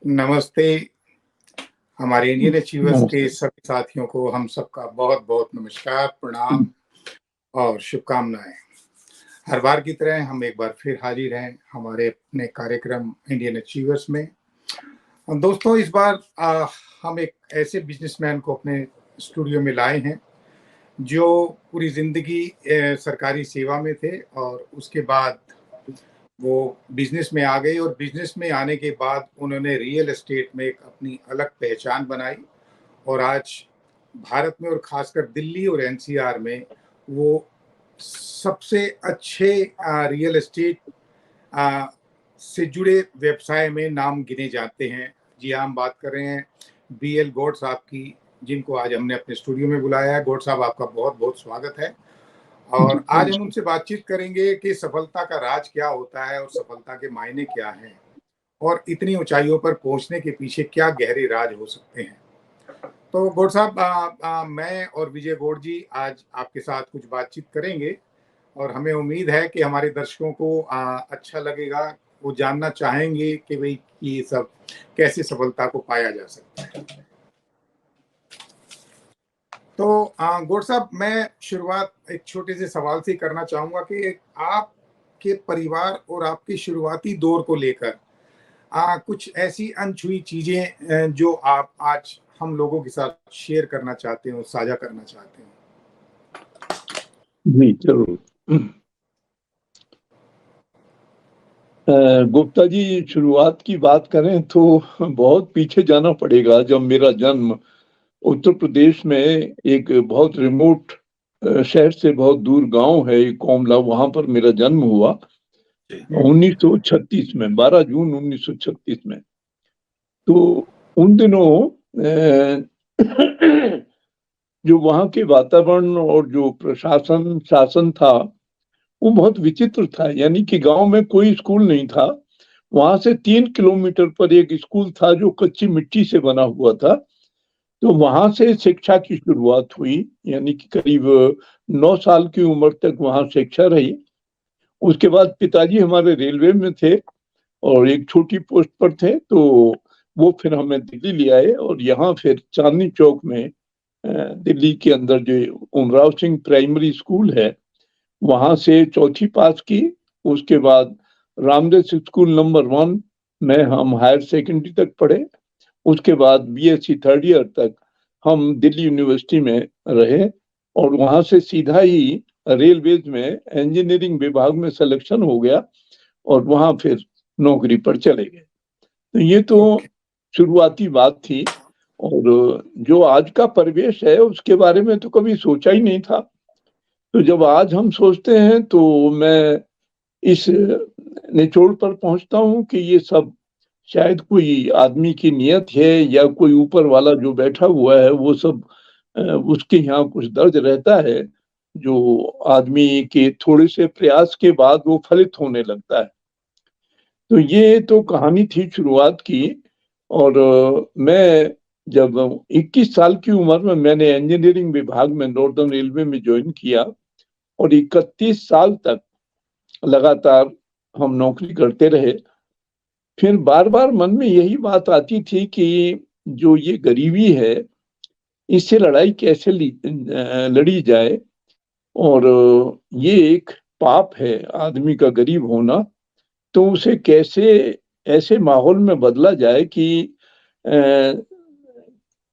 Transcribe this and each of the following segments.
नमस्ते। हमारे Indian achievers के नमस्ते। सभी साथियों को हम सबका बहुत-बहुत नमस्कार, प्रणाम और शुभकामनाएँ। हर बार की तरह हम एक बार फिर हाज़िर हैं हमारे अपने कार्यक्रम इंडियन अचीवर्स में। दोस्तों इस बार हम एक ऐसे बिज़नेसमैन को अपने स्टूडियो में लाए हैं, जो पूरी ज़िंदगी सरकारी सेवा में थे और उसके बाद वो बिज़नेस में आ गए और बिज़नेस में आने के बाद उन्होंने रियल एस्टेट में एक अपनी अलग पहचान बनाई और आज भारत में और ख़ासकर दिल्ली और एनसीआर में वो सबसे अच्छे रियल एस्टेट से जुड़े व्यवसाय में नाम गिने जाते हैं। जी हाँ, हम बात कर रहे हैं बीएल गौड़ साहब की, जिनको आज हमने अपने स्टूडियो में बुलाया है। गौड़ साहब, आपका बहुत-बहुत स्वागत है। और आज हम उनसे बातचीत करेंगे कि सफलता का राज क्या होता है और सफलता के मायने क्या हैं और इतनी ऊंचाइयों पर पहुंचने के पीछे क्या गहरे राज हो सकते हैं। तो गौड़ साहब, मैं और विजय गौड़ जी आज आपके साथ कुछ बातचीत करेंगे और हमें उम्मीद है कि हमारे दर्शकों को अच्छा लगेगा। वो जानना चाहेंगे कि भाई ये सब कैसे सफलता को पाया जा सकता है। तो गौड़ साहब, मैं शुरुआत एक छोटे से सवाल से करना चाहूँगा कि आपके परिवार और आपके शुरुआती दौर को लेकर कुछ ऐसी अनछुई चीज़ें जो आप आज हम लोगों के साथ शेयर करना चाहते हो, साझा करना चाहते हो? जी, ज़रूर। गुप्ता जी, शुरुआत की बात करें तो बहुत पीछे जाना पड़ेगा। जब मेरा जन्म उत्तर प्रदेश में एक बहुत रिमोट शहर से बहुत दूर गांव है कोमला, वहां पर मेरा जन्म हुआ 1936 में, 12 जून 1936 में। तो उन दिनों जो वहां के वातावरण और जो प्रशासन शासन था वो बहुत विचित्र था। यानी कि गांव में कोई स्कूल नहीं था। वहां से 3 किलोमीटर पर एक स्कूल था जो कच्ची मिट्टी से बना हुआ था। तो वहां से शिक्षा की शुरुआत हुई, यानी कि करीब 9 साल की उम्र तक वहां शिक्षा रही। उसके बाद पिताजी हमारे रेलवे में थे और एक छोटी पोस्ट पर थे, तो वो फिर हमें दिल्ली ले आए और यहाँ फिर चांदनी चौक में दिल्ली के अंदर जो उमराव सिंह प्राइमरी स्कूल है वहां से चौथी पास की। उसके बाद रामदास स्कूल नंबर 1 में हम हायर सेकेंडरी तक पढ़े। उसके बाद बीएससी 3rd ईयर तक हम दिल्ली यूनिवर्सिटी में रहे और वहां से सीधा ही रेलवेज में इंजीनियरिंग विभाग में सिलेक्शन हो गया और वहां फिर नौकरी पर चले गए। तो ये तो शुरुआती बात थी। और जो आज का परिवेश है उसके बारे में तो कभी सोचा ही नहीं था। तो जब आज हम सोचते हैं तो मैं इस निचोड़ पर पहुंचता हूं कि ये सब शायद कोई आदमी की नियत है या कोई ऊपर वाला जो बैठा हुआ है वो सब उसके यहाँ कुछ दर्ज रहता है जो आदमी के थोड़े से प्रयास के बाद वो फलित होने लगता है। तो ये तो कहानी थी शुरुआत की। और मैं जब 21 साल की उम्र में मैंने इंजीनियरिंग विभाग में नॉर्दर्न रेलवे में ज्वाइन किया और 31 साल तक लगातार हम नौकरी करते रहे। फिर बार बार मन में यही बात आती थी कि जो ये गरीबी है इससे लड़ाई कैसे लड़ी जाए। और ये एक पाप है आदमी का गरीब होना। तो उसे कैसे ऐसे माहौल में बदला जाए कि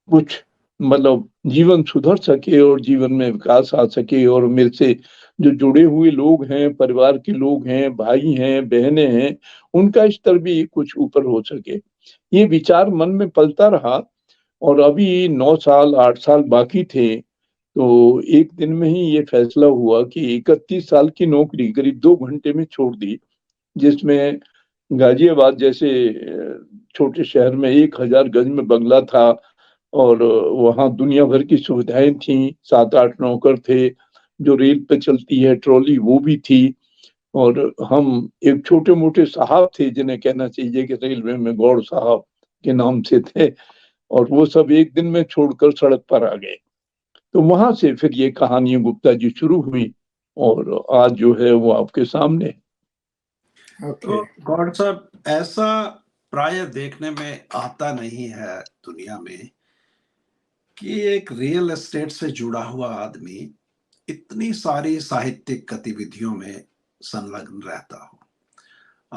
कुछ मतलब जीवन सुधर सके और जीवन में विकास आ सके और मेरे से जो जुड़े हुए लोग हैं, परिवार के लोग हैं, भाई हैं, बहनें हैं, उनका स्तर भी कुछ ऊपर हो सके। ये विचार मन में पलता रहा और अभी 9 साल 8 साल बाकी थे। तो एक दिन में ही ये फैसला हुआ कि 31 साल की नौकरी करीब 2 घंटे में छोड़ दी, जिसमें गाजियाबाद जैसे छोटे शहर में 1000 गज में बंगला था और वहाँ दुनिया भर की सुविधाएं थी। 7-8 नौकर थे, जो रेल पे चलती है ट्रॉली वो भी थी। और हम एक छोटे मोटे साहब थे जिन्हें कहना चाहिए कि रेलवे में गौड़ साहब के नाम से थे, और वो सब एक दिन में छोड़कर सड़क पर आ गए। तो वहां से फिर ये कहानी गुप्ता जी शुरू हुई और आज जो है वो आपके सामने। तो गौड़ साहब, ऐसा प्राय देखने में आता नहीं है दुनिया में कि एक रियल एस्टेट से जुड़ा हुआ आदमी इतनी सारी साहित्यिक गतिविधियों में संलग्न रहता हो।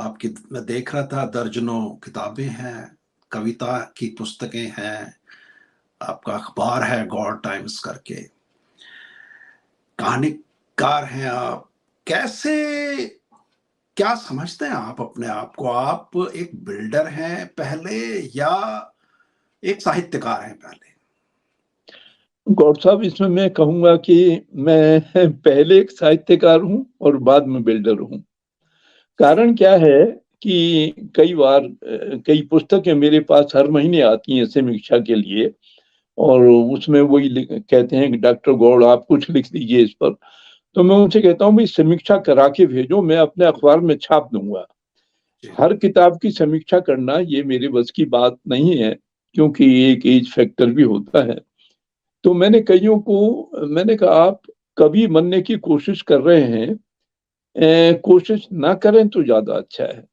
आपकी मैं देख रहा था दर्जनों किताबें हैं, कविता की पुस्तकें हैं, आपका अखबार है गॉड टाइम्स करके, कहानीकार हैं आप। कैसे, क्या समझते हैं आप अपने आप को? आप एक बिल्डर हैं पहले या एक साहित्यकार हैं पहले? गौर साहब, इसमें मैं कहूंगा कि मैं पहले एक साहित्यकार हूं और बाद में बिल्डर हूं। कारण क्या है कि कई बार कई पुस्तकें मेरे पास हर महीने आती हैं समीक्षा के लिए, और उसमें वही कहते हैं कि डॉक्टर गौड़ आप कुछ लिख दीजिए इस पर। तो मैं उनसे कहता हूँ भाई समीक्षा करा के भेजो, मैं अपने अखबार में छाप दूंगा। हर किताब की समीक्षा करना ये मेरे बस की बात नहीं है, क्योंकि एक एज फैक्टर भी होता है। तो मैंने कईयों को मैंने कहा आप कवि बनने की कोशिश कर रहे हैं, कोशिश ना करें तो ज्यादा अच्छा है,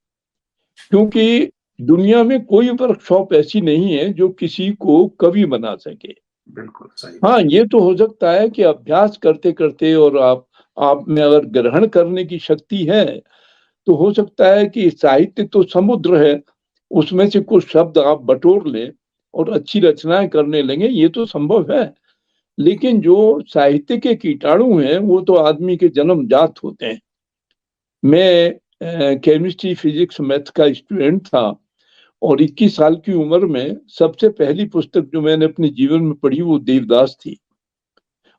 क्योंकि दुनिया में कोई वर्कशॉप ऐसी नहीं है जो किसी को कवि बना सके। बिल्कुल सही। हाँ, ये तो हो सकता है कि अभ्यास करते करते और आप में अगर ग्रहण करने की शक्ति है तो हो सकता है कि साहित्य तो समुद्र है, उसमें से कुछ शब्द आप बटोर लें और अच्छी रचनाएं करने लगे, ये तो संभव है। लेकिन जो साहित्य के कीटाणु हैं वो तो आदमी के जन्मजात होते हैं। मैं केमिस्ट्री, फिजिक्स, मैथ का स्टूडेंट था और 21 साल की उम्र में सबसे पहली पुस्तक जो मैंने अपने जीवन में पढ़ी वो देवदास थी।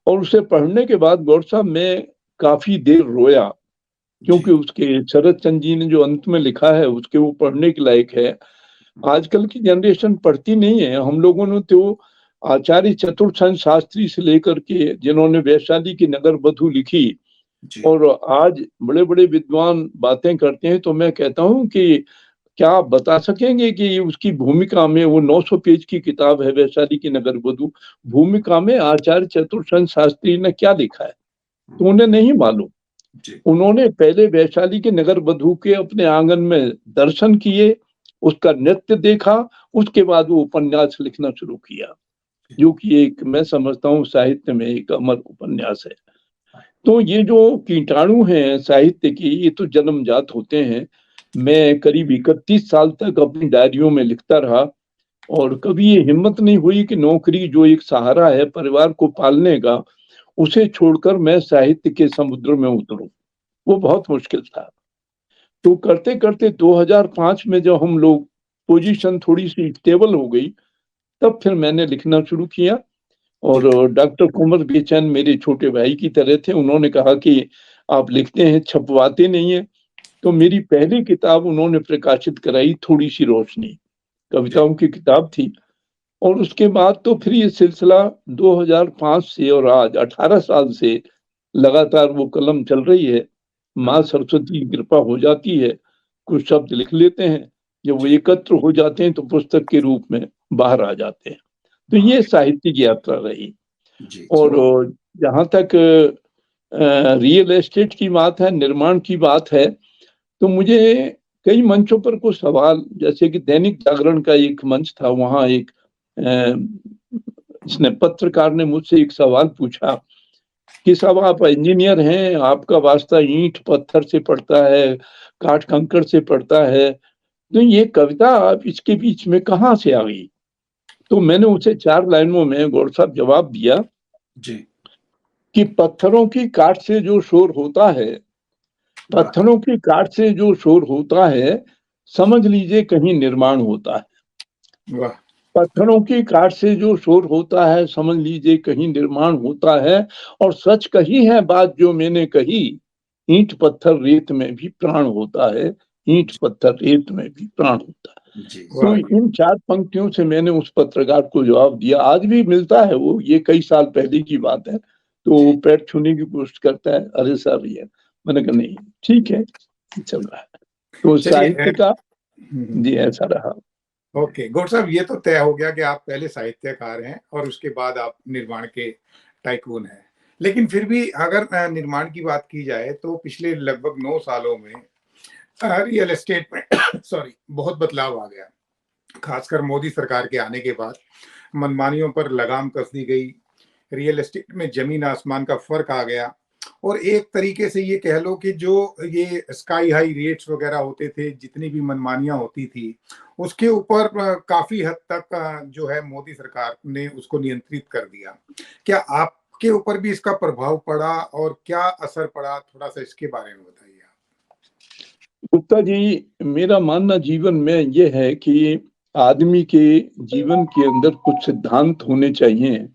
और उसे पढ़ने के बाद गौर साहब मैं काफी देर रोया, क्योंकि उसके शरद चंद्र जी ने जो अंत में लिखा है उसके वो पढ़ने के लायक है। आजकल की जनरेशन पढ़ती नहीं है। हम लोगों ने तो आचार्य चतुर्सेन शास्त्री से लेकर के जिन्होंने वैशाली की नगर बधू लिखी, और आज बड़े बड़े विद्वान बातें करते हैं, तो मैं कहता हूं कि क्या आप बता सकेंगे कि उसकी भूमिका में, वो 900 पेज की किताब है वैशाली की नगर बधू, भूमिका में आचार्य चतुर्सेन शास्त्री ने क्या लिखा है? तो उन्हें नहीं मालूम। उन्होंने पहले वैशाली के नगर बधू के अपने आंगन में दर्शन किए, उसका नृत्य देखा, उसके बाद वो उपन्यास लिखना शुरू किया, जो कि एक मैं समझता हूँ साहित्य में एक अमर उपन्यास है। तो ये जो कीटाणु हैं साहित्य की, ये तो जन्मजात होते हैं। मैं करीब 31 साल तक अपनी डायरियों में लिखता रहा और कभी ये हिम्मत नहीं हुई कि नौकरी जो एक सहारा है परिवार को पालने का, उसे छोड़कर मैं साहित्य के समुद्र में उतरूं। वो बहुत मुश्किल था। तो करते करते 2005 में जब हम लोग पोजीशन थोड़ी सी स्टेबल हो गई, तब फिर मैंने लिखना शुरू किया। और डॉक्टर कुंवर बेचैन मेरे छोटे भाई की तरह थे। उन्होंने कहा कि आप लिखते हैं, छपवाते नहीं है। तो मेरी पहली किताब उन्होंने प्रकाशित कराई, थोड़ी सी रोशनी, कविताओं की किताब थी। और उसके बाद तो फिर ये सिलसिला 2005 से और आज 18 साल से लगातार वो कलम चल रही है। माँ सरस्वती की कृपा हो जाती है, कुछ शब्द लिख लेते हैं, जब वो एकत्र हो जाते हैं तो पुस्तक के रूप में बाहर आ जाते हैं। तो ये साहित्य की यात्रा रही। और जहाँ तक रियल एस्टेट की बात है, निर्माण की बात है, तो मुझे कई मंचों पर कुछ सवाल, जैसे कि दैनिक जागरण का एक मंच था, वहां एक इसने पत्रकार ने मुझसे एक सवाल पूछा कि साहब आप इंजीनियर हैं, आपका वास्ता ईंट पत्थर से पड़ता है, काठ कंकड़ से पड़ता है, तो ये कविता आप इसके बीच में कहाँ से आ गई? तो मैंने उसे 4 लाइनों में गौर साहब जवाब दिया कि पत्थरों की काट से जो शोर होता है, पत्थरों की काट से जो शोर होता है, समझ लीजिए कहीं निर्माण होता है। वाह। पत्थरों की काट से जो शोर होता है, समझ लीजिए कहीं निर्माण होता है। और सच कही है बात जो मैंने कही, ईंट पत्थर रेत में भी प्राण होता है, ईंट पत्थर रेत में भी प्राण होता है। तो इन 4 पंक्तियों से मैंने उस पत्रकार को जवाब दिया। आज भी मिलता है वो, ये कई साल पहले की बात है। तो पैर छूने की कोशिश करता है, अरे सर ये, मैंने कहा नहीं ठीक है, चल रहा है। तो साहित्य का जी ऐसा रहा। ओके गौर साहब, ये तो तय हो गया कि आप पहले साहित्यकार हैं और उसके बाद आप निर्माण के टाइकून हैं। लेकिन फिर भी अगर निर्माण की बात की जाए तो पिछले लगभग 9 सालों में रियल एस्टेट में सॉरी बहुत बदलाव आ गया। खासकर मोदी सरकार के आने के बाद मनमानियों पर लगाम कस दी गई, रियल एस्टेट में जमीन आसमान का फर्क आ गया और एक तरीके से ये कह लो कि जो ये स्काई हाई रेट्स वगैरह होते थे, जितनी भी मनमानियां होती थी, उसके ऊपर काफी हद तक जो है मोदी सरकार ने उसको नियंत्रित कर दिया। क्या आपके ऊपर भी इसका प्रभाव पड़ा और क्या असर पड़ा, थोड़ा सा इसके बारे में बताइए आप। गुप्ता जी, मेरा मानना जीवन में ये है कि आदमी के जीवन के अंदर कुछ सिद्धांत होने चाहिए,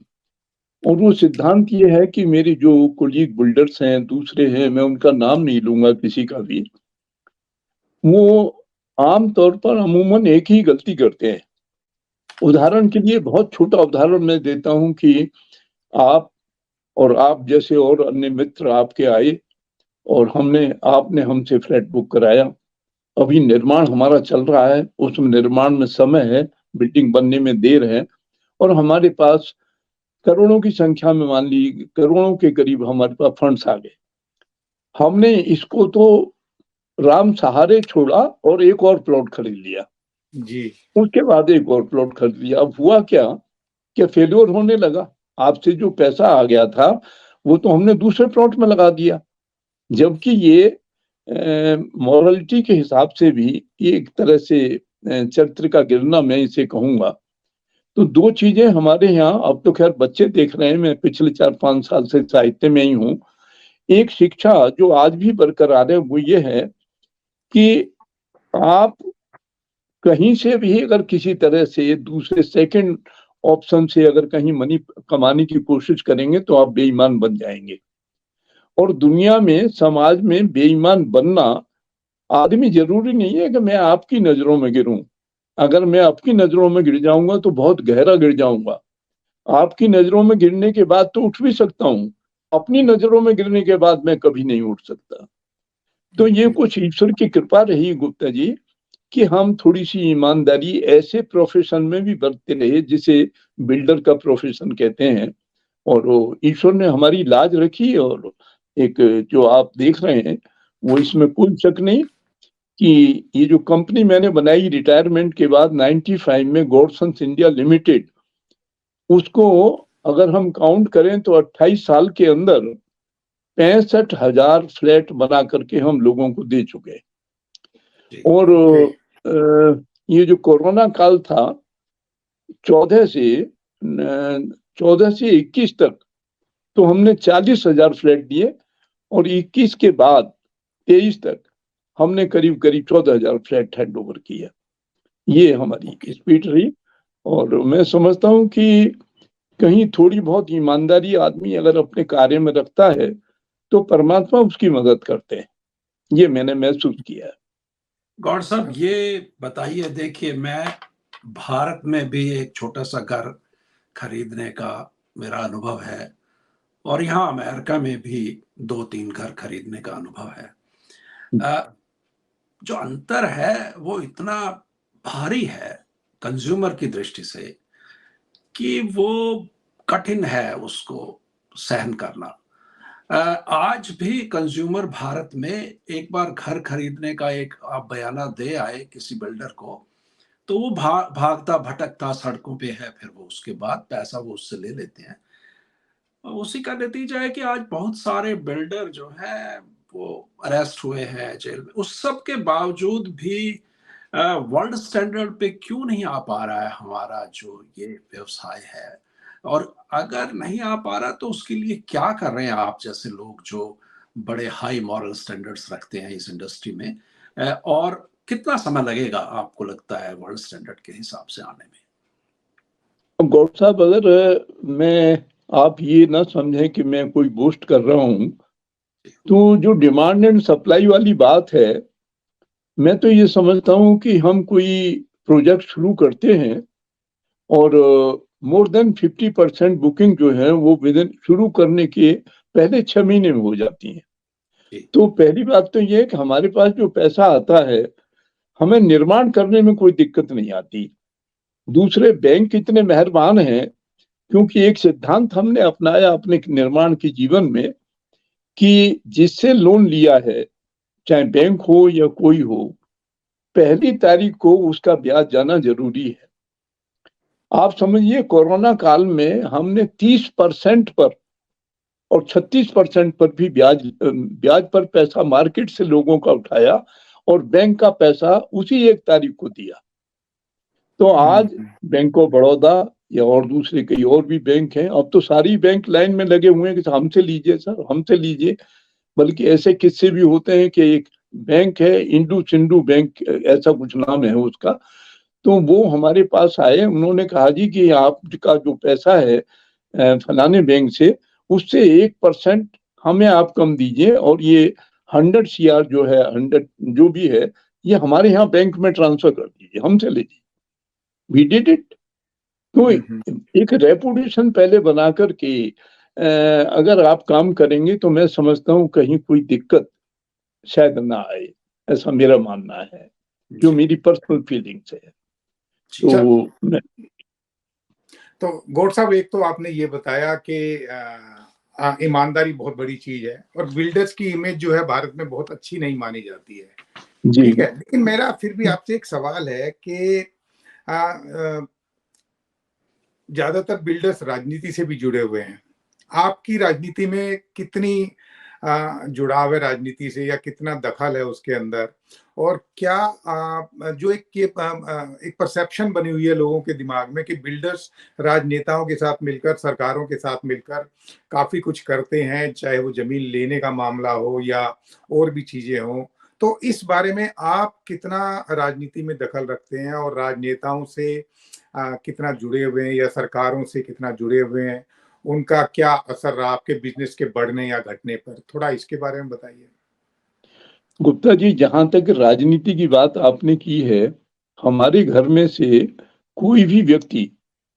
और वो सिद्धांत ये है कि मेरे जो कोलीग बिल्डर्स हैं, दूसरे हैं, मैं उनका नाम नहीं लूंगा किसी का भी, वो आम तौर पर अमूमन एक ही गलती करते हैं। उदाहरण के लिए बहुत छोटा उदाहरण मैं देता हूं कि आप जैसे और अन्य मित्र आपके आए और आपने हमसे फ्लैट बुक कराया। अभी निर्माण हमारा चल रहा है, उस निर्माण में समय है, बिल्डिंग बनने में देर है, और हमारे पास करोड़ों की संख्या में, मान ली करोड़ों के करीब हमारे पास फंड्स आ गए। हमने इसको तो राम सहारे छोड़ा और एक और प्लॉट खरीद लिया जी। उसके बाद एक और प्लॉट खरीद लिया। अब हुआ क्या फेल्योर होने लगा। आपसे जो पैसा आ गया था वो तो हमने दूसरे प्लॉट में लगा दिया, जबकि ये मॉरलिटी के हिसाब से भी ये एक तरह से चरित्र का गिरना मैं इसे कहूंगा। तो दो चीजें हमारे यहाँ, अब तो खैर बच्चे देख रहे हैं, मैं पिछले 4-5 साल से साहित्य में ही हूँ। एक शिक्षा जो आज भी बरकरार है वो ये है कि आप कहीं से भी अगर किसी तरह से दूसरे सेकंड ऑप्शन से अगर कहीं मनी कमाने की कोशिश करेंगे तो आप बेईमान बन जाएंगे। और दुनिया में, समाज में बेईमान बनना, आदमी जरूरी नहीं है कि मैं आपकी नजरों में गिरूं। अगर मैं आपकी नजरों में गिर जाऊंगा तो बहुत गहरा गिर जाऊंगा। आपकी नजरों में गिरने के बाद तो उठ भी सकता हूं, अपनी नजरों में गिरने के बाद मैं कभी नहीं उठ सकता। तो ये कुछ ईश्वर की कृपा रही गुप्ता जी कि हम थोड़ी सी ईमानदारी ऐसे प्रोफेशन में भी बरतते रहे जिसे बिल्डर का प्रोफेशन कहते हैं, और ईश्वर ने हमारी लाज रखी। और एक जो आप देख रहे हैं वो, इसमें कोई शक नहीं कि ये जो कंपनी मैंने बनाई रिटायरमेंट के बाद 95 में, गॉडसंस इंडिया लिमिटेड, उसको अगर हम काउंट करें तो 28 साल के अंदर 65,000 फ्लैट बना करके हम लोगों को दे चुके। और ये जो कोरोना काल था, 14 से 21 तक तो हमने 40,000 फ्लैट दिए, और 21 के बाद 23 तक हमने करीब 14,000 फ्लैट हैंड ओवर किया। ये हमारी स्पीड रही। और मैं समझता हूँ कि कहीं थोड़ी बहुत ईमानदारी आदमी अगर अपने कार्य में रखता है तो परमात्मा उसकी मदद करते हैं। ये मैंने महसूस किया है। गौड़ साहब, ये बताइए, देखिए मैं भारत में भी एक छोटा सा घर खरीदने का मेरा अनुभव है, और यहाँ अमेरिका में भी 2-3 घर खरीदने का अनुभव है। जो अंतर है वो इतना भारी है कंज्यूमर की दृष्टि से कि वो कठिन है उसको सहन करना। आज भी कंज्यूमर भारत में एक बार घर खरीदने का एक आप बयाना दे आए किसी बिल्डर को, तो वो भागता भटकता सड़कों पे है, फिर वो उसके बाद पैसा वो उससे ले लेते हैं। उसी का नतीजा है कि आज बहुत सारे बिल्डर जो है वो अरेस्ट हुए हैं, जेल में। उस सब के बावजूद भी वर्ल्ड स्टैंडर्ड पे क्यों नहीं आ पा रहा है हमारा जो ये व्यवसाय है, और अगर नहीं आ पा रहा तो उसके लिए क्या कर रहे हैं आप जैसे लोग जो बड़े हाई मॉरल स्टैंडर्ड्स रखते हैं इस इंडस्ट्री में, और कितना समय लगेगा आपको लगता है वर्ल्ड स्टैंडर्ड के हिसाब से आने में? गौड़ साहब, अगर आप ये ना समझें कि मैं कोई बोस्ट कर रहा हूं, तो जो डिमांड एंड सप्लाई वाली बात है, मैं तो ये समझता हूं कि हम कोई प्रोजेक्ट शुरू करते हैं और मोर देन 50% बुकिंग जो है वो विदिन शुरू करने के पहले 6 महीने में हो जाती है। तो पहली बात तो ये है कि हमारे पास जो पैसा आता है, हमें निर्माण करने में कोई दिक्कत नहीं आती। दूसरे, बैंक इतने मेहरबान हैं, क्योंकि एक सिद्धांत हमने अपनाया अपने निर्माण के जीवन में कि जिससे लोन लिया है, चाहे बैंक हो या कोई हो, पहली तारीख को उसका ब्याज जाना जरूरी है। आप समझिए कोरोना काल में हमने 30% पर और 36% पर भी ब्याज पर पैसा मार्केट से लोगों का उठाया और बैंक का पैसा उसी 1 तारीख को दिया। तो आज बैंक ऑफ बड़ौदा या और दूसरे कई और भी बैंक हैं, अब तो सारी बैंक लाइन में लगे हुए हैं कि हमसे लीजिए सर, हमसे लीजिए। बल्कि ऐसे किस्से भी होते हैं कि एक बैंक है इंडू सिंधु बैंक, ऐसा कुछ नाम है उसका, तो वो हमारे पास आए, उन्होंने कहा जी कि आपका जो पैसा है फलाने बैंक से, उससे 1% हमें आप कम दीजिए और ये 100 CR जो है, 100 जो भी है, ये हमारे यहाँ बैंक में ट्रांसफर कर दीजिए, हमसे लीजिए। We did it. तो एक रेपुटेशन पहले बना करके अगर आप काम करेंगे तो मैं समझता हूँ कहीं कोई दिक्कत शायद ना आए, ऐसा मेरा मानना है, जो मेरी पर्सनल फीलिंग्स है। तो गौड़ साहब, एक तो आपने ये बताया कि ईमानदारी बहुत बड़ी चीज है और बिल्डर्स की इमेज जो है भारत में बहुत अच्छी नहीं मानी जाती है, ठीक है। लेकिन मेरा फिर भी आपसे एक सवाल है कि ज्यादातर बिल्डर्स राजनीति से भी जुड़े हुए हैं। आपकी राजनीति में कितनी जुड़ाव है राजनीति से, या कितना दखल है उसके अंदर, और क्या जो एक परसेप्शन बनी हुई है लोगों के दिमाग में कि बिल्डर्स राजनेताओं के साथ मिलकर, सरकारों के साथ मिलकर काफी कुछ करते हैं, चाहे वो जमीन लेने का मामला हो या और भी चीजें हो, तो इस बारे में आप कितना राजनीति में दखल रखते हैं और राजनेताओं से कितना जुड़े हुए हैं या सरकारों से कितना जुड़े हुए हैं, उनका क्या असर रहा आपके बिजनेस के बढ़ने या घटने पर, थोड़ा इसके बारे में बताइए। गुप्ता जी, जहां तक राजनीति की बात आपने की है, हमारे घर में से कोई भी व्यक्ति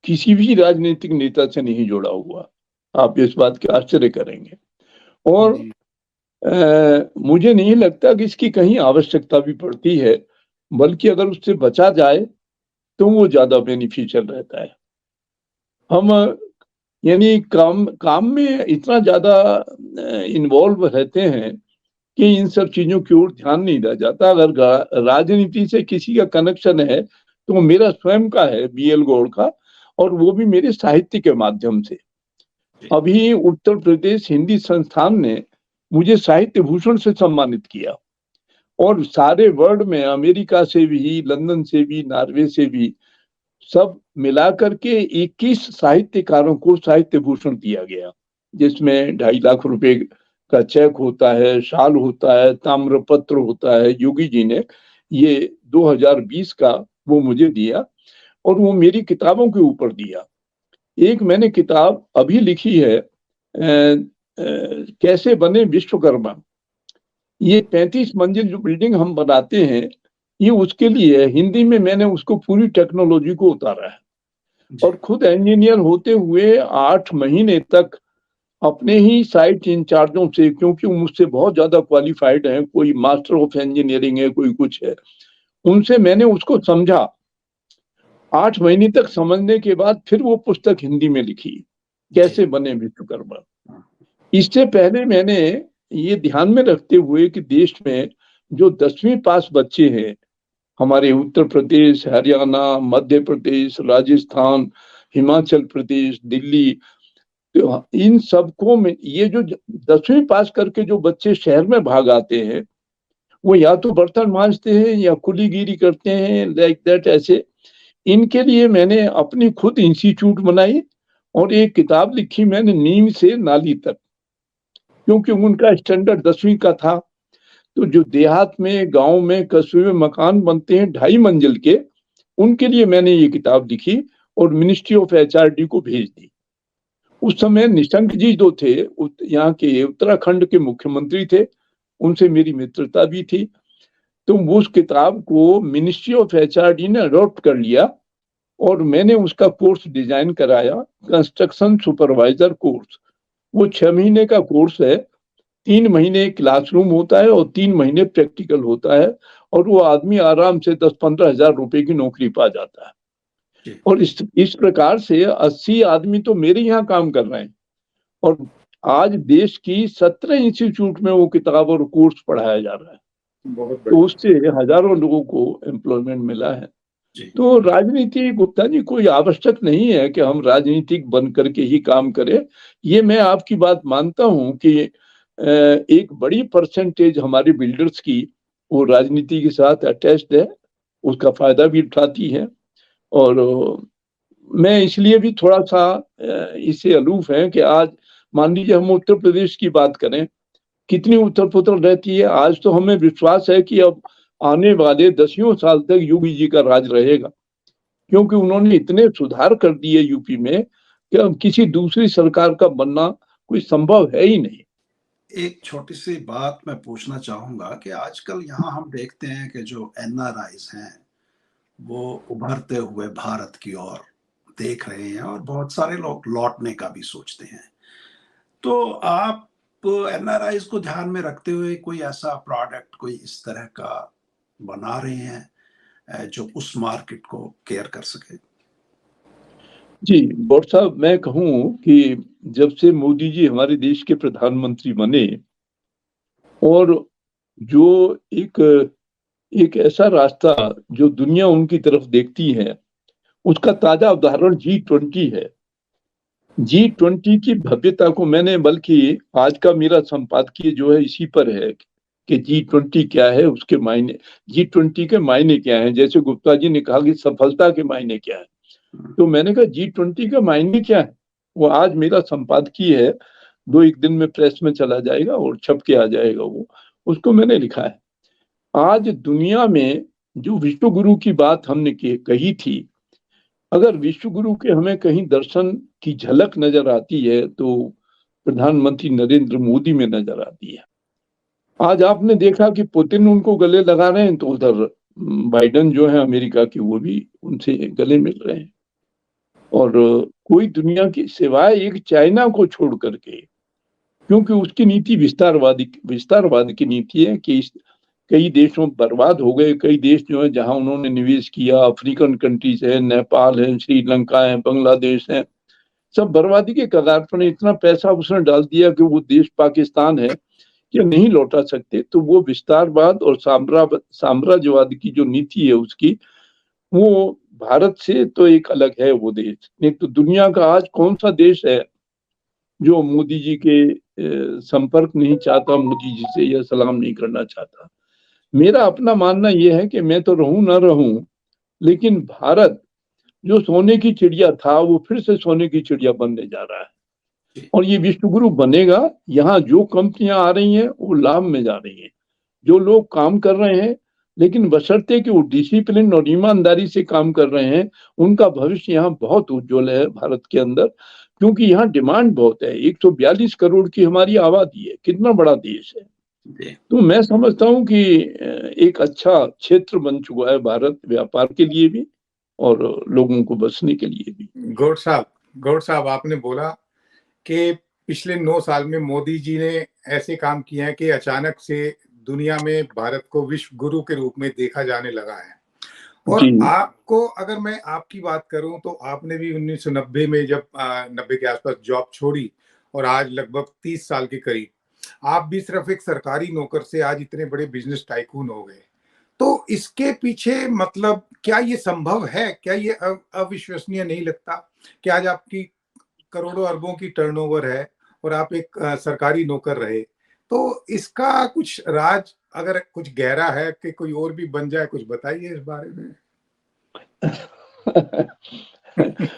किसी भी राजनीतिक नेता से नहीं जुड़ा हुआ, आप इस बात के आश्चर्य करेंगे। और मुझे नहीं लगता कि इसकी कहीं आवश्यकता भी पड़ती है, बल्कि अगर उससे बचा जाए तो वो ज्यादा बेनिफिशियल रहता है। हम यानी काम में इतना ज्यादा इन्वॉल्व रहते हैं कि इन सब चीजों की ओर ध्यान नहीं रह जाता। अगर राजनीति से किसी का कनेक्शन है तो वो मेरा स्वयं का है, BL गौड़ का, और वो भी मेरे साहित्य के माध्यम से। अभी उत्तर प्रदेश हिंदी संस्थान ने मुझे साहित्य भूषण से सम्मानित किया, और सारे वर्ल्ड में अमेरिका से भी, लंदन से भी, नॉर्वे से भी, सब मिलाकर के 21 साहित्यकारों को साहित्य भूषण दिया गया, जिसमें 2.5 लाख रुपए का चेक होता है, शाल होता है, ताम्रपत्र होता है। योगी जी ने ये 2020 का वो मुझे दिया, और वो मेरी किताबों के ऊपर दिया। एक मैंने किताब अभी लिखी है, कैसे बने विश्वकर्मा। ये 35 मंजिल जो बिल्डिंग हम बनाते हैं, ये उसके लिए हिंदी में मैंने उसको पूरी टेक्नोलॉजी को उतारा है, और खुद इंजीनियर होते हुए 8 महीने तक अपने ही साइट इंचार्जों से, क्योंकि मुझसे बहुत ज्यादा क्वालिफाइड हैं, कोई मास्टर ऑफ इंजीनियरिंग है, कोई कुछ है, उनसे मैंने उसको समझा। 8 महीने तक समझने के बाद फिर वो पुस्तक हिंदी में लिखी, कैसे बने विश्वकर्मा। इससे पहले मैंने ये ध्यान में रखते हुए कि देश में जो 10वीं पास बच्चे हैं, हमारे उत्तर प्रदेश, हरियाणा, मध्य प्रदेश, राजस्थान, हिमाचल प्रदेश, दिल्ली, तो इन सबको में ये जो 10वीं पास करके जो बच्चे शहर में भाग आते हैं, वो या तो बर्तन मांजते हैं या कुलीगिरी करते हैं, लाइक दैट। ऐसे इनके लिए मैंने अपनी खुद इंस्टीट्यूट बनाई और एक किताब लिखी मैंने, नींव से नाली तक, क्योंकि उनका स्टैंडर्ड 10वीं का था। तो जो देहात में, गांव में, कस्बे में मकान बनते हैं 2.5 मंजिल के, उनके लिए मैंने ये किताब लिखी और मिनिस्ट्री ऑफ HRD को भेज दी। उस समय निशंक जी जो थे, यहाँ के उत्तराखंड के मुख्यमंत्री थे, उनसे मेरी मित्रता भी थी। तो उस किताब को मिनिस्ट्री ऑफ HRD ने अडॉप्ट कर लिया, और मैंने उसका कोर्स डिजाइन कराया, कंस्ट्रक्शन सुपरवाइजर कोर्स। वो 6 महीने का कोर्स है, 3 महीने क्लासरूम होता है और 3 महीने प्रैक्टिकल होता है, और वो आदमी आराम से 10-15 हजार रुपए की नौकरी पा जाता है। और इस प्रकार से 80 आदमी तो मेरे यहाँ काम कर रहे हैं, और आज देश की 17 इंस्टीट्यूट में वो किताब और कोर्स पढ़ाया जा रहा है। बहुत तो बढ़िया। उससे हजारों लोगों को एम्प्लॉयमेंट मिला है। जी तो राजनीति, गुप्ता जी, कोई आवश्यक नहीं है कि हम राजनीतिक बन करके ही काम करें। ये मैं आपकी बात मानता हूं कि एक बड़ी परसेंटेज हमारे बिल्डर्स की वो राजनीति के साथ अटैच्ड है, उसका फायदा भी उठाती है। और मैं इसलिए भी थोड़ा सा इससे अलूफ है कि आज मान लीजिए हम उत्तर प्रदेश की बात करें, कितनी उथल पुथल रहती है। आज तो हमें विश्वास है कि अब आने वाले दसियों साल तक योगी जी का राज रहेगा, क्योंकि उन्होंने इतने सुधार कर दिए यूपी में कि अब किसी दूसरी सरकार का बनना कोई संभव है ही नहीं। एक छोटी सी बात मैं पूछना चाहूंगा कि आजकल यहाँ हम देखते हैं कि जो एनआरआईज हैं वो उभरते हुए भारत की ओर देख रहे हैं और बहुत सारे लोग लौटने का भी सोचते हैं। तो आप एनआरआईज को ध्यान में रखते हुए कोई ऐसा प्रोडक्ट कोई इस तरह का बना रहे हैं जो उस मार्केट को केयर कर सके? जी गौर साहब, मैं कहूं कि जब से मोदी जी हमारे देश के प्रधानमंत्री बने और जो एक एक ऐसा रास्ता जो दुनिया उनकी तरफ देखती है, उसका ताजा उदाहरण G20 है। G20 की भव्यता को मैंने, बल्कि आज का मेरा संपादकीय जो है इसी पर है कि G20 क्या है, उसके मायने, G20 के मायने क्या है। जैसे गुप्ता जी ने कहा कि सफलता के मायने क्या है, तो मैंने कहा G20 के मायने क्या है। वो आज मेरा संपादकीय है, 2-1 दिन में प्रेस में चला जाएगा और छप के आ जाएगा। वो उसको मैंने लिखा है। आज दुनिया में जो विश्व गुरु की बात हमने कही थी, अगर विश्व गुरु के हमें कहीं दर्शन की झलक नजर आती है तो प्रधानमंत्री नरेंद्र मोदी में नजर आती है। आज आपने देखा कि पुतिन उनको गले लगा रहे हैं, तो उधर बाइडेन जो है अमेरिका के, वो भी उनसे गले मिल रहे हैं। और कोई दुनिया की, सिवाय एक चाइना को छोड़ करके, क्योंकि उसकी नीति विस्तारवाद की नीति है कि कई देशों बर्बाद हो गए। कई देश जो है जहां उन्होंने निवेश किया, अफ्रीकन कंट्रीज है, नेपाल है, श्रीलंका है, बांग्लादेश है, सब बर्बादी के कगार पर। इतना पैसा उसने डाल दिया कि वो देश पाकिस्तान है कि नहीं लौटा सकते। तो वो विस्तारवाद और साम्राज्यवाद की जो नीति है उसकी, वो भारत से तो एक अलग है वो देश। नहीं तो दुनिया का आज कौन सा देश है जो मोदी जी के संपर्क नहीं चाहता, मोदी जी से यह सलाम नहीं करना चाहता। मेरा अपना मानना यह है कि मैं तो रहूं ना रहूं, लेकिन भारत जो सोने की चिड़िया था वो फिर से सोने की चिड़िया बनने जा रहा है और ये विश्व गुरु बनेगा। यहाँ जो कंपनियां आ रही हैं वो लाभ में जा रही हैं, जो लोग काम कर रहे हैं, लेकिन बशर्ते कि वो डिसिप्लिन और ईमानदारी से काम कर रहे हैं, उनका भविष्य यहाँ बहुत उज्जवल है भारत के अंदर। क्योंकि यहाँ डिमांड बहुत है। 142 करोड़ की हमारी आबादी है, कितना बड़ा देश है। तो मैं समझता हूँ कि एक अच्छा क्षेत्र बन चुका है भारत, व्यापार के लिए भी और लोगों को बसने के लिए भी। गौड़ साहब, आपने बोला कि पिछले 9 साल में मोदी जी ने ऐसे काम किए हैं कि अचानक से दुनिया में भारत को विश्व गुरु के रूप में देखा जाने लगा है। और आपको, अगर मैं आपकी बात करूं तो आपने भी 1990 में जब 90 के आसपास जॉब छोड़ी और आज लगभग 30 साल के करीब आप भी सिर्फ एक सरकारी नौकर से आज इतने बड़े बिजनेस टाइकून हो गए। तो इसके पीछे मतलब क्या ये संभव है? क्या ये अविश्वसनीय नहीं लगता कि आज आपकी करोड़ों अरबों की टर्नओवर है और आप एक सरकारी नौकर रहे? तो इसका कुछ राज अगर कुछ गहरा है कि कोई और भी बन जाए, कुछ बताइए इस बारे में।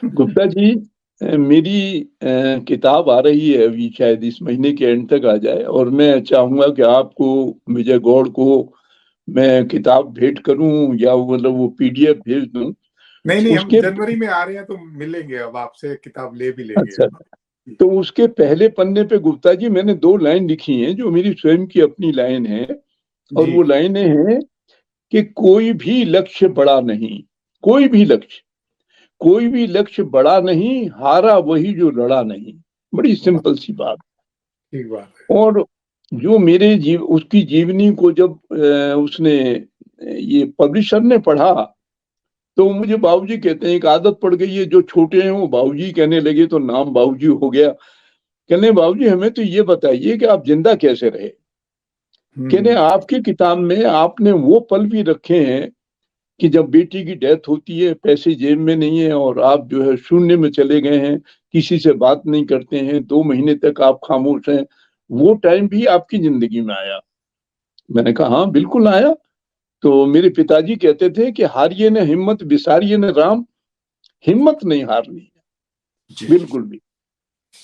गुप्ता जी, मेरी किताब आ रही है अभी, शायद इस महीने के एंड तक आ जाए, और मैं चाहूंगा कि आपको, विजय गौड़ को, मैं किताब भेंट करूं या मतलब वो PDF भेज दूं। नहीं, हम जनवरी में आ रहे हैं तो मिलेंगे, अब आपसे किताब ले भी लेंगे। अच्छा, तो उसके पहले पन्ने पे गुप्ता जी मैंने 2 लाइन लिखी हैं जो मेरी स्वयं की अपनी लाइन है, और वो लाइनें हैं कि कोई भी लक्ष्य बड़ा नहीं, कोई भी लक्ष्य बड़ा नहीं, हारा वही जो लड़ा नहीं। बड़ी सिंपल सी बात। ठीक बात है। और जो मेरे उसकी जीवनी को जब उसने, ये पब्लिशर ने पढ़ा, तो मुझे बाबूजी कहते हैं। एक आदत पड़ गई है, जो छोटे हैं वो बाबूजी कहने लगे तो नाम बाबूजी हो गया। कहने बाबूजी हमें तो ये बताइए कि आप जिंदा कैसे रहे। कहने आपकी किताब में आपने वो पल भी रखे हैं कि जब बेटी की डेथ होती है, पैसे जेब में नहीं है और आप जो है शून्य में चले गए हैं, किसी से बात नहीं करते हैं, 2 महीने तक आप खामोश हैं, वो टाइम भी आपकी जिंदगी में आया? मैंने कहा हाँ बिल्कुल आया। तो मेरे पिताजी कहते थे कि हारिए न हिम्मत विसारिए न राम, हिम्मत नहीं हारनी है बिल्कुल भी।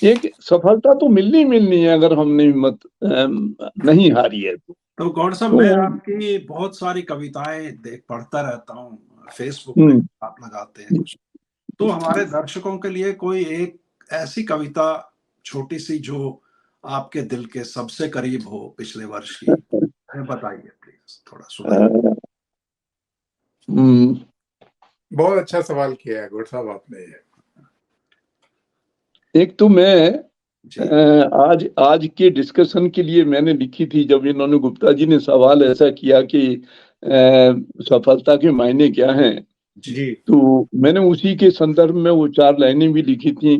एक सफलता तो मिलनी है अगर हमने हिम्मत नहीं हारी है तो गौड़ साहब, मैं आपकी बहुत सारी कविताएं पढ़ता रहता हूँ, फेसबुक पे आप लगाते हैं, तो हमारे दर्शकों के लिए कोई एक ऐसी कविता छोटी सी जो आपके दिल के सबसे करीब हो पिछले वर्ष की, बताइए प्लीज, थोड़ा सुनाइए। बहुत अच्छा सवाल किया है गौड़ साहब आपने। एक तो मैं आज के डिस्कशन के लिए मैंने लिखी थी, जब इन्होंने गुप्ता जी ने सवाल ऐसा किया कि सफलता के मायने क्या हैं, जी, तो मैंने उसी के संदर्भ में वो 4 लाइनें भी लिखी थी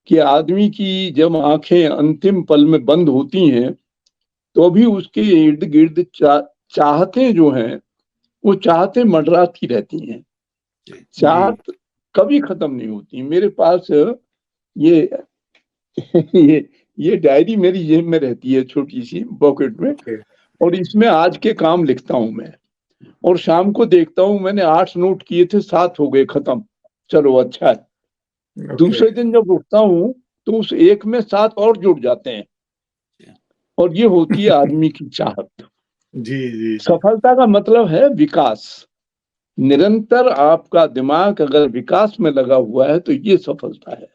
कि आदमी की जब आंखें अंतिम पल में बंद होती हैं तो भी उसके इर्द गिर्द चाहते जो हैं वो चाहते मंडराती रहती हैं, चाहत कभी खत्म नहीं होती। मेरे पास ये ये डायरी मेरी जेब में रहती है, छोटी सी पॉकेट में, और इसमें आज के काम लिखता हूं मैं, और शाम को देखता हूं मैंने 8 नोट किए थे, 7 हो गए खत्म, चलो अच्छा है। दूसरे दिन जब उठता हूं तो उस एक में 7 और जुड़ जाते हैं, और ये होती है आदमी की चाहत। जी। सफलता का मतलब है विकास। निरंतर आपका दिमाग अगर विकास में लगा हुआ है तो ये सफलता है।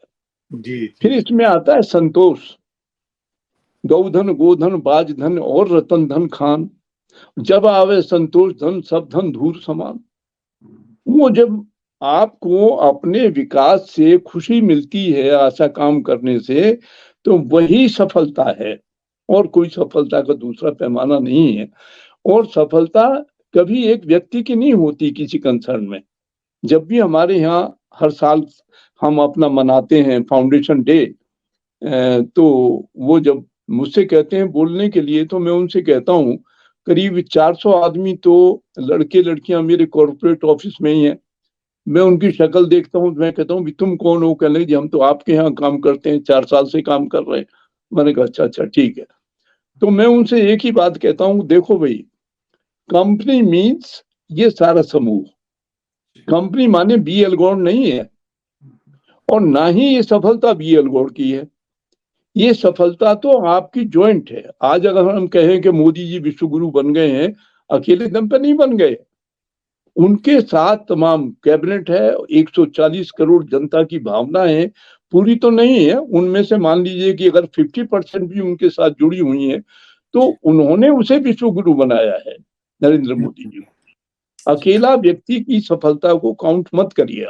जी। फिर इसमें आता है संतोष। गौधन गोधन बाज धन और रतन धन खान, जब आवे संतोष धन सब धन धूर समान। वो जब आपको अपने विकास से खुशी मिलती है, आशा काम करने से, तो वही सफलता है, और कोई सफलता का दूसरा पैमाना नहीं है। और सफलता कभी एक व्यक्ति की नहीं होती किसी कंसर्न में। जब भी हमारे यहाँ हर साल हम अपना मनाते हैं फाउंडेशन डे, तो वो जब मुझसे कहते हैं बोलने के लिए, तो मैं उनसे कहता हूँ करीब 400 आदमी तो लड़के लड़कियां मेरे कॉर्पोरेट ऑफिस में ही हैं। मैं उनकी शक्ल देखता हूँ, मैं कहता हूँ तुम कौन हो? कहने लगे हम तो आपके यहाँ काम करते हैं, 4 साल से काम कर रहे हैं। मैंने कहा अच्छा ठीक है। तो मैं उनसे एक ही बात कहता हूँ, देखो भाई, कंपनी मीन्स ये सारा समूह, कंपनी माने बी एलगोर नहीं है, और ना ही ये सफलता बी एलगोर की है। ये सफलता तो आपकी ज्वाइंट है। आज अगर हम कहें कि मोदी जी विश्व गुरु बन गए हैं, अकेले दम पे नहीं बन गए, उनके साथ तमाम कैबिनेट है, 140 करोड़ जनता की भावना है, पूरी तो नहीं है, उनमें से मान लीजिए कि अगर 50% भी उनके साथ जुड़ी हुई है, तो उन्होंने उसे विश्व गुरु बनाया है, नरेंद्र मोदी जी को। अकेला व्यक्ति की सफलता को काउंट मत करिए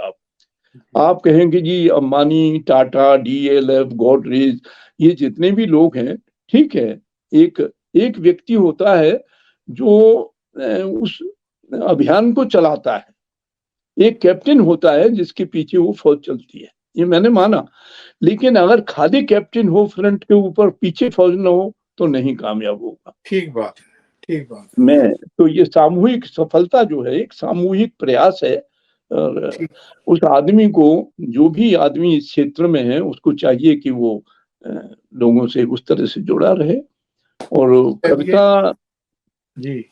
आप कहेंगे जी अंबानी, टाटा, डीएलएफ, गोदरेज, ये जितने भी लोग हैं, ठीक है, एक व्यक्ति होता है जो उस अभियान को चलाता है, एक कैप्टन होता है जिसके पीछे वो फौज चलती है, ये मैंने माना। लेकिन अगर खाली कैप्टन हो फ्रंट के ऊपर, पीछे फौज न हो, तो नहीं कामयाब होगा। ठीक बात मैं तो ये सामूहिक सफलता जो है एक सामूहिक प्रयास है, और उस आदमी को, जो भी आदमी इस क्षेत्र में है, उसको चाहिए कि वो लोगों से उस तरह से जुड़ा रहे। और कविता जी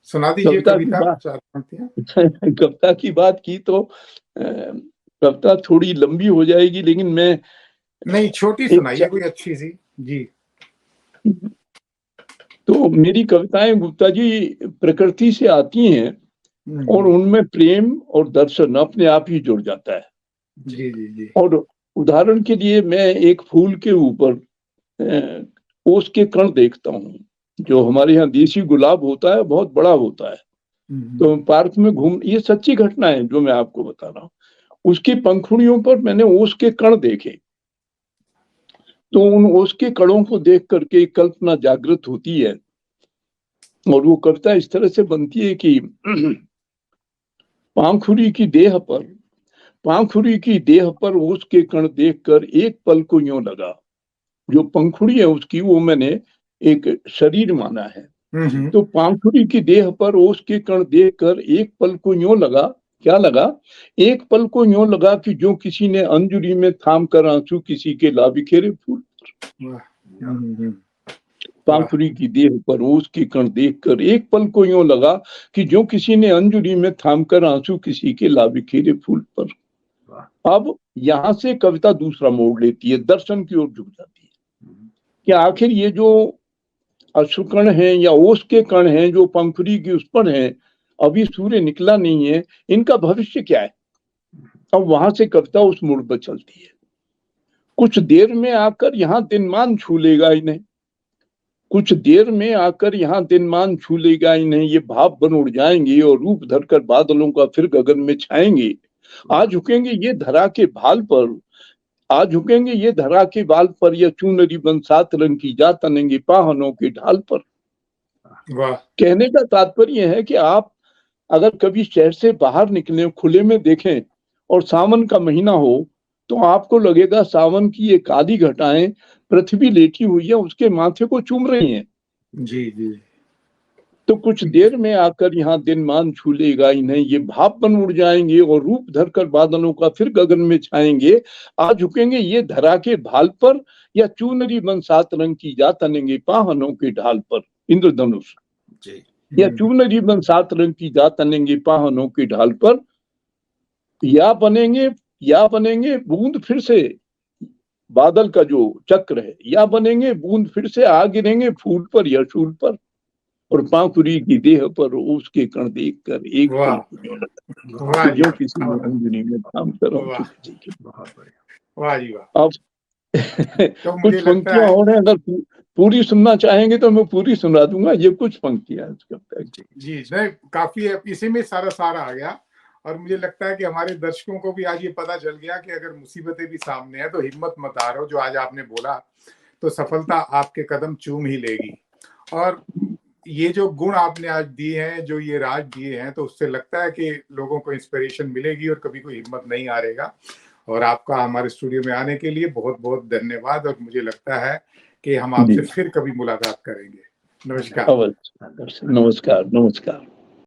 सुना दीजिए, कविता की बात की तो कविता थोड़ी लंबी हो जाएगी, लेकिन मैं नहीं, छोटी सुनाइए कोई अच्छी सी। जी। तो मेरी कविताएं गुप्ता जी प्रकृति से आती हैं, और उनमें प्रेम और दर्शन अपने आप ही जुड़ जाता है। जी। और उदाहरण के लिए मैं एक फूल के ऊपर ओस के कण देखता हूँ, जो हमारे यहाँ देसी गुलाब होता है, बहुत बड़ा होता है। तो पार्क में ये सच्ची घटना है जो मैं आपको बता रहा हूँ। उसकी पंखुड़ियों पर मैंने ओस के कण देखे, तो उन ओस के कणों को देख करके कल्पना जागृत होती है, और वो कविता इस तरह से बनती है कि पाखुरी की देह पर उसके कण देखकर एक पल को यूं लगा, जो पंखुड़ी है उसकी वो मैंने एक शरीर माना है। हम्म। तो पांखुड़ी की देह पर ओस के कण देखकर एक पल को यूं लगा, क्या लगा? एक पल को यूं लगा कि जो किसी ने अंजुरी में थाम कर आंसू किसी के ला बिखेरे फूल। पांखुड़ी की देह पर ओस के कण देखकर एक पल को यूं लगा कि जो किसी ने अंजुरी में थाम कर आंसू किसी के ला बिखेरे फूल पर। अब यहां से कविता दूसरा मोड़ लेती है, दर्शन की ओर झुक जाती है कि आखिर ये जो अश्रुकण हैं या ओस के कण हैं जो पंखुड़ी की उस पर हैं, अभी सूर्य निकला नहीं है, इनका भविष्य क्या है? अब वहां से कविता उस मोड़ पर चलती है। कुछ देर में आकर यहाँ दिनमान छू लेगा इन्हें, कुछ देर में आकर यहाँ दिनमान छू लेगा इन्हें, ये भाव बन उड़ जाएंगे और रूप धरकर बादलों का फिर गगन में छाएंगे। आज झुकेंगे ये धरा के भाल पर, आज झुकेंगे ये धरा के बाल पर, या चूनरी बन सात रंग की जा तनेंगे पाहनों के ढाल पर। कहने का तात्पर्य है कि आप अगर कभी शहर से बाहर निकले, खुले में देखें और सावन का महीना हो, तो आपको लगेगा सावन की ये काली घटाएं पृथ्वी लेटी हुई है, उसके माथे को चूम रही हैं। जी जी। तो कुछ देर में आकर यहाँ दिनमान छू लेगा इन्हें, ये भाप बन उड़ जाएंगे और रूप धरकर बादलों का फिर गगन में छाएंगे। आज झुकेंगे ये धरा के भाल पर, या चूनरी बन सात रंग की जा तनेंगे पाहनों के ढाल पर। इंद्रधनुष, या चूनरी बन सात रंग की जा तनेंगे पाहनों के ढाल पर, या बनेंगे बूंद फिर से बादल का जो चक्र है, या बनेंगे बूंद फिर से आ गिरेंगे फूल पर या शूल पर, और पांखुड़ी की देह पर उसके कण देखकर एक जो किसी अंजनी में थाम कर। वाह जी वाह। अब कुछ पंक्तियां और हैं, अगर पूरी सुनना चाहेंगे तो मैं पूरी सुना दूंगा, ये कुछ पंक्तियां जी नहीं, काफी है, इसी में सारा सारा आ गया। और मुझे लगता है कि हमारे दर्शकों को भी आज ये पता चल गया कि अगर मुसीबतें भी सामने है तो हिम्मत मत हारो। जो आज आपने बोला, तो सफलता आपके कदम चूम ही लेगी। और ये जो गुण आपने आज दिए हैं, जो ये राज दिए हैं, तो उससे लगता है कि लोगों को इंस्पिरेशन मिलेगी और कभी कोई हिम्मत नहीं हारेगा। और आपका हमारे स्टूडियो में आने के लिए बहुत बहुत धन्यवाद। और मुझे लगता है कि हम आपसे फिर कभी मुलाकात करेंगे। नमस्कार। नमस्कार।